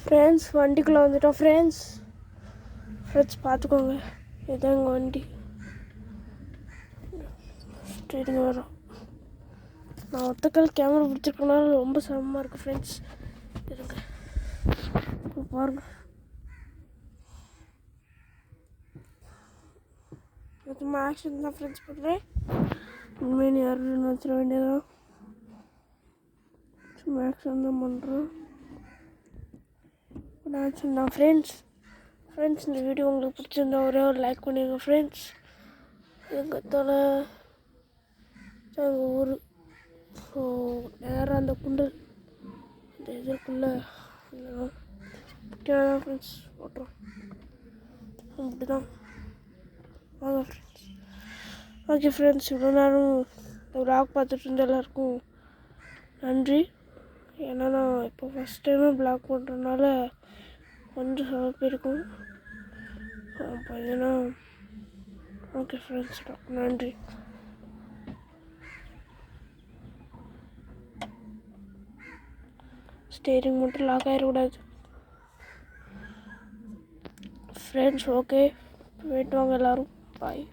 Friends வண்டிக்குள்ளே வந்துட்டோம் friends பார்த்துக்கோங்க. இதுதான் எங்கள் வண்டி. ஸ்ட்ரெயிட்டுங்க வரோம். நான் ஒத்தக்கால் கேமரா பிடிச்சிருக்கனால ரொம்ப சிரமமாக இருக்குது ஃப்ரெண்ட்ஸ். இருங்க பாருங்கள், சும்மா ஆக்ஷன் தான் ஃப்ரெண்ட்ஸ் பண்ணுறேன். உண்மையை யாரும் நினச்சிட வேண்டியதான். சும்மா ஆக்ஷன் தான் பண்ணுறேன். ஆக்ஷன் தான் ஃப்ரெண்ட்ஸ். இந்த வீடியோ உங்களுக்கு பிடிச்சிருந்தா ஒரே ஒரு லைக் பண்ணிடுங்க ஃப்ரெண்ட்ஸ். எங்கள் தலை எங்கள் ஊர். ஸோ நேராக அந்த குண்டல் இந்த இதற்குள்ளே தான் ஃப்ரெண்ட்ஸ் ஓட்டுறோம். அப்படி தான் வாங்க ஃப்ரெண்ட்ஸ். ஓகே ஃப்ரெண்ட்ஸ், இவ்வளோ நேரம் இந்த வ்ளாக் பார்த்துட்டு இருந்த எல்லாருக்கும் நன்றி. ஏன்னா நான் இப்போ ஃபஸ்ட் டைமே வ்ளாக் பண்ணுறதுனால கொஞ்சம் சொதப்பி இருக்கும். பார்த்தீங்கன்னா ஓகே ஃப்ரெண்ட்ஸ், நன்றி. ஸ்டேரிங் மட்டும் லாக் ஆகிடக்கூடாது ஃப்ரெண்ட்ஸ். ஓகே, போயிட்டு வாங்க எல்லோரும். பாய்.